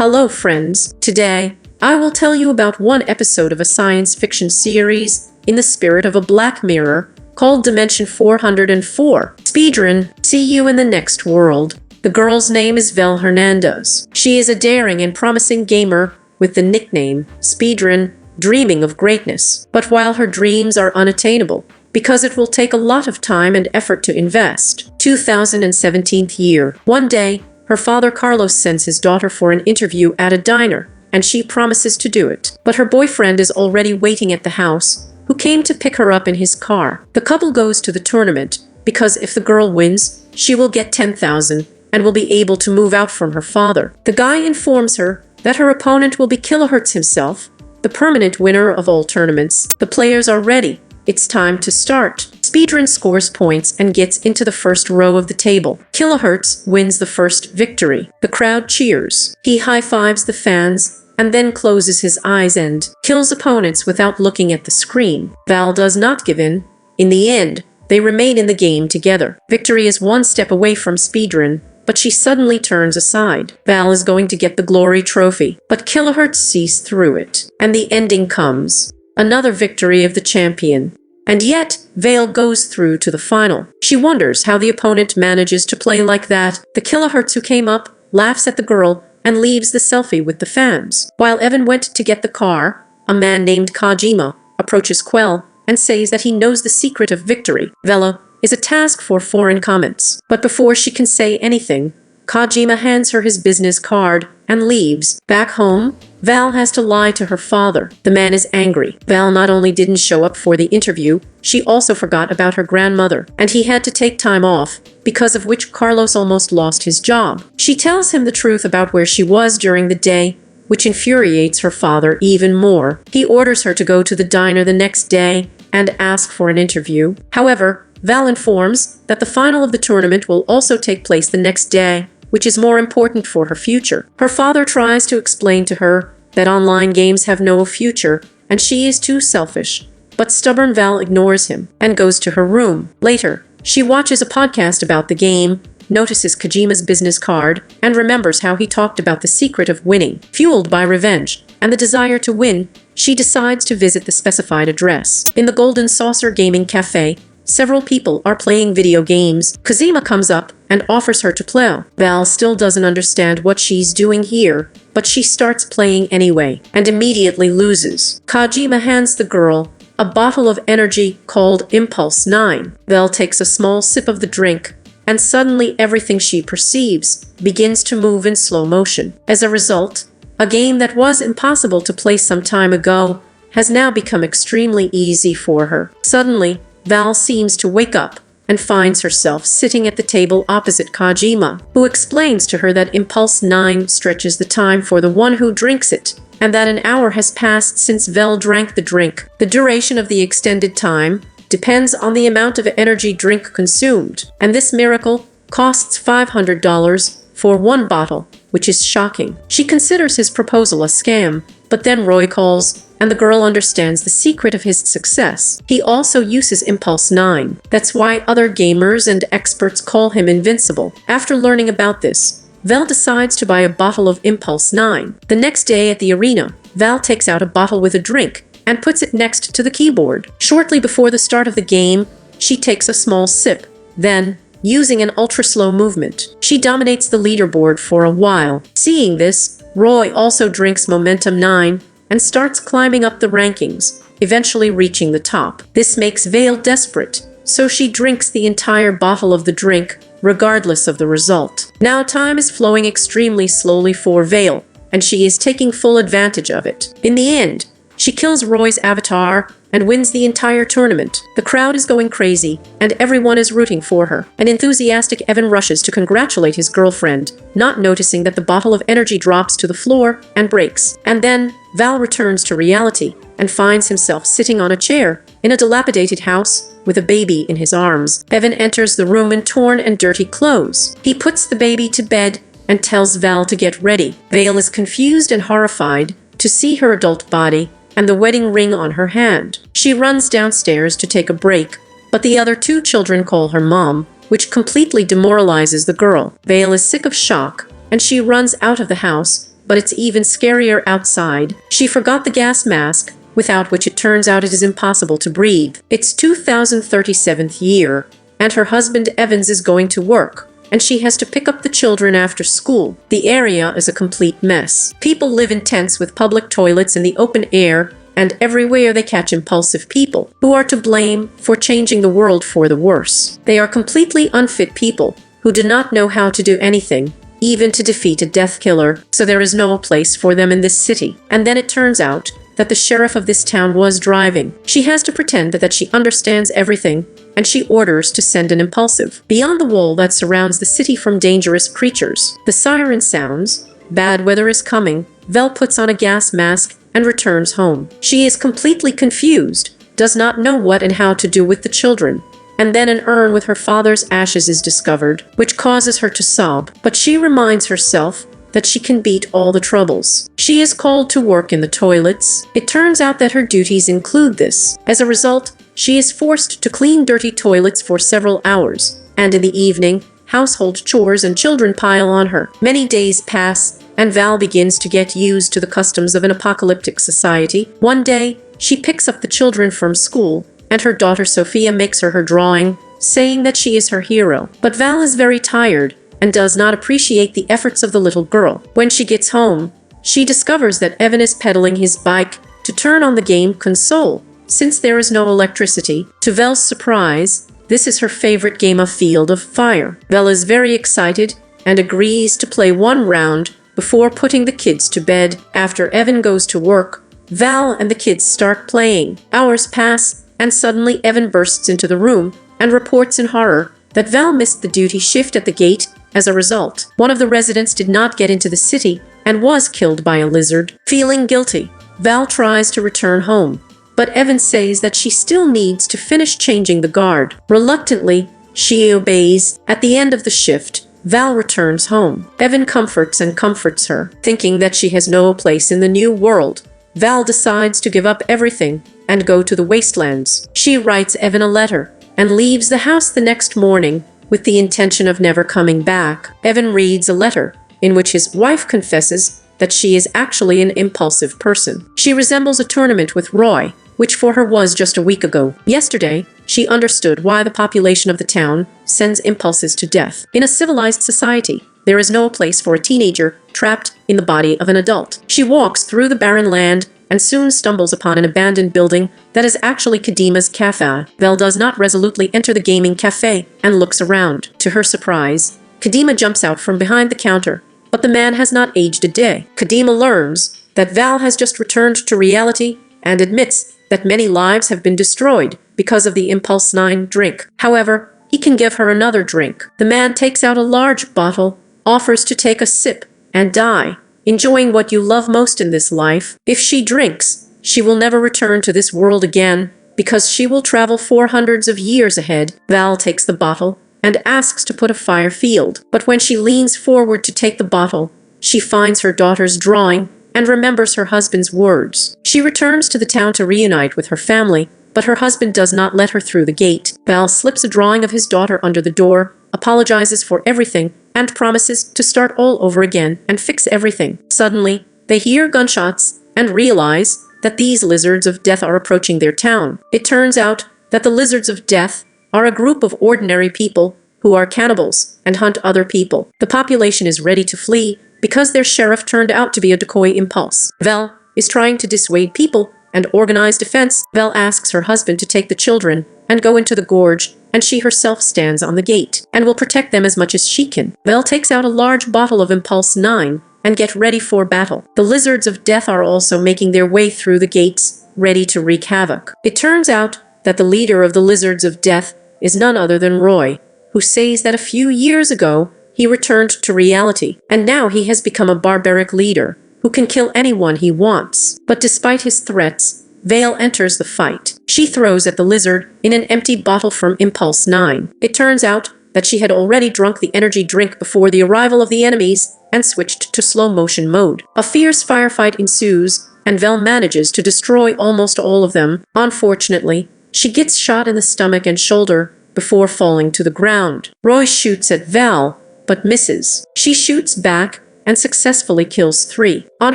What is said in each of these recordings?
Hello friends, today I will tell you about one episode of a science fiction series in the spirit of a Black Mirror called Dimension 404. Speedrun, see you in the next world. The girl's name is Vel Hernandez. She is a daring and promising gamer with the nickname Speedrun, dreaming of greatness. But while her dreams are unattainable, because it will take a lot of time and effort to invest. 2017 year. One day, her father Carlos sends his daughter for an interview at a diner, and she promises to do it. But her boyfriend is already waiting at the house, who came to pick her up in his car. The couple goes to the tournament, because if the girl wins, she will get 10,000 and will be able to move out from her father. The guy informs her that her opponent will be Kilohertz himself, the permanent winner of all tournaments. The players are ready. It's time to start. Speedrun scores points and gets into the first row of the table. Kilohertz wins the first victory. The crowd cheers. He high-fives the fans and then closes his eyes and kills opponents without looking at the screen. Val does not give in. In the end, they remain in the game together. Victory is one step away from Speedrun, but she suddenly turns aside. Val is going to get the glory trophy, but Kilohertz sees through it, and the ending comes. Another victory of the champion. And yet, Val goes through to the final. She wonders how the opponent manages to play like that. The Kilohertz who came up laughs at the girl and leaves the selfie with the fans. While Evan went to get the car, a man named Kojima approaches Quell and says that he knows the secret of victory. Vela is a task for foreign comments. But before she can say anything, Kojima hands her his business card and leaves. Back home, Val has to lie to her father. The man is angry. Val not only didn't show up for the interview, she also forgot about her grandmother, and he had to take time off, because of which Carlos almost lost his job. She tells him the truth about where she was during the day, which infuriates her father even more. He orders her to go to the diner the next day and ask for an interview. However, Val informs that the final of the tournament will also take place the next day, which is more important for her future. Her father tries to explain to her that online games have no future, and she is too selfish. But stubborn Val ignores him and goes to her room. Later, she watches a podcast about the game, notices Kojima's business card, and remembers how he talked about the secret of winning. Fueled by revenge and the desire to win, she decides to visit the specified address. In the Golden Saucer Gaming Cafe, several people are playing video games. Kojima comes up and offers her to play. Val still doesn't understand what she's doing here, but she starts playing anyway and immediately loses. Kojima hands the girl a bottle of energy called Impulse 9. Val takes a small sip of the drink, and suddenly everything she perceives begins to move in slow motion. As a result, a game that was impossible to play some time ago has now become extremely easy for her. Suddenly, Val seems to wake up and finds herself sitting at the table opposite Kojima, who explains to her that Impulse 9 stretches the time for the one who drinks it, and that an hour has passed since Val drank the drink. The duration of the extended time depends on the amount of energy drink consumed, and this miracle costs $500 for one bottle, which is shocking. She considers his proposal a scam, but then Roy calls, and the girl understands the secret of his success. He also uses Impulse 9. That's why other gamers and experts call him invincible. After learning about this, Val decides to buy a bottle of Impulse 9. The next day at the arena, Val takes out a bottle with a drink and puts it next to the keyboard. Shortly before the start of the game, she takes a small sip. Then, using an ultra-slow movement, she dominates the leaderboard for a while. Seeing this, Roy also drinks Momentum 9 and starts climbing up the rankings, eventually reaching the top. This makes Val desperate, so she drinks the entire bottle of the drink, regardless of the result. Now time is flowing extremely slowly for Val, and she is taking full advantage of it. In the end, she kills Roy's avatar and wins the entire tournament. The crowd is going crazy, and everyone is rooting for her. An enthusiastic Evan rushes to congratulate his girlfriend, not noticing that the bottle of energy drops to the floor and breaks. And then, Val returns to reality and finds himself sitting on a chair in a dilapidated house with a baby in his arms. Evan enters the room in torn and dirty clothes. He puts the baby to bed and tells Val to get ready. Val is confused and horrified to see her adult body and the wedding ring on her hand. She runs downstairs to take a break, but the other two children call her mom, which completely demoralizes the girl. Val is sick of shock, and she runs out of the house, but it's even scarier outside. She forgot the gas mask, without which it turns out it is impossible to breathe. It's 2037th year, and her husband Evans is going to work, and she has to pick up the children after school. The area is a complete mess. People live in tents with public toilets in the open air, and everywhere they catch impulsive people, who are to blame for changing the world for the worse. They are completely unfit people, who do not know how to do anything, even to defeat a death killer, so there is no place for them in this city. And then it turns out that the sheriff of this town was driving. She has to pretend that she understands everything, and she orders to send an impulsive beyond the wall that surrounds the city from dangerous creatures. The siren sounds. Bad weather is coming. Vel puts on a gas mask and returns home. She is completely confused, does not know what and how to do with the children. And then an urn with her father's ashes is discovered, which causes her to sob. But she reminds herself that she can beat all the troubles. She is called to work in the toilets. It turns out that her duties include this. As a result, she is forced to clean dirty toilets for several hours, and in the evening, household chores and children pile on her. Many days pass, and Val begins to get used to the customs of an apocalyptic society. One day, she picks up the children from school, and her daughter Sophia makes her drawing, saying that she is her hero. But Val is very tired, and does not appreciate the efforts of the little girl. When she gets home, she discovers that Evan is pedaling his bike to turn on the game console, since there is no electricity. To Vel's surprise, this is her favorite game of Field of Fire. Vel is very excited and agrees to play one round before putting the kids to bed. After Evan goes to work, Val and the kids start playing. Hours pass, and suddenly Evan bursts into the room and reports in horror that Val missed the duty shift at the gate. As a result, one of the residents did not get into the city and was killed by a lizard. Feeling guilty, Val tries to return home, but Evan says that she still needs to finish changing the guard. Reluctantly, she obeys. At the end of the shift, Val returns home. Evan comforts her, thinking that she has no place in the new world. Val decides to give up everything and go to the wastelands. She writes Evan a letter and leaves the house the next morning, with the intention of never coming back. Evan reads a letter in which his wife confesses that she is actually an impulsive person. She resembles a tournament with Roy, which for her was just a week ago. Yesterday, she understood why the population of the town sends impulses to death. In a civilized society, there is no place for a teenager trapped in the body of an adult. She walks through the barren land and soon stumbles upon an abandoned building that is actually Kadima's cafe. Vel does not resolutely enter the gaming cafe and looks around. To her surprise, Kadima jumps out from behind the counter, but the man has not aged a day. Kadima learns that Val has just returned to reality and admits that many lives have been destroyed because of the Impulse 9 drink. However, he can give her another drink. The man takes out a large bottle, offers to take a sip, and die, enjoying what you love most in this life. If she drinks, she will never return to this world again, because she will travel 400s of years ahead. Val takes the bottle and asks to put a fire field. But when she leans forward to take the bottle, she finds her daughter's drawing and remembers her husband's words. She returns to the town to reunite with her family, but her husband does not let her through the gate. Val slips a drawing of his daughter under the door, apologizes for everything, and promises to start all over again and fix everything. Suddenly, they hear gunshots and realize that these lizards of death are approaching their town. It turns out that the lizards of death are a group of ordinary people who are cannibals and hunt other people. The population is ready to flee because their sheriff turned out to be a decoy impulse. Vel is trying to dissuade people and organize defense. Vel asks her husband to take the children and go into the gorge, and she herself stands on the gate and will protect them as much as she can. Vel takes out a large bottle of Impulse 9 and get ready for battle. The lizards of death are also making their way through the gates, ready to wreak havoc. It turns out that the leader of the lizards of death is none other than Roy, who says that a few years ago he returned to reality, and now he has become a barbaric leader who can kill anyone he wants. But despite his threats, Vale enters the fight. She throws at the lizard in an empty bottle from Impulse 9. It turns out that she had already drunk the energy drink before the arrival of the enemies and switched to slow-motion mode. A fierce firefight ensues, and Vel manages to destroy almost all of them. Unfortunately, she gets shot in the stomach and shoulder before falling to the ground. Roy shoots at Val, but misses. She shoots back and successfully kills 3. On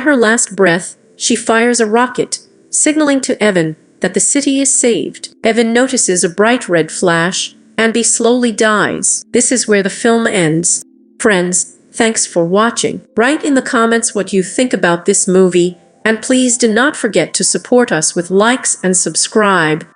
her last breath, she fires a rocket, signaling to Evan that the city is saved. Evan notices a bright red flash, and Bee slowly dies. This is where the film ends. Friends, thanks for watching. Write in the comments what you think about this movie, and please do not forget to support us with likes and subscribe.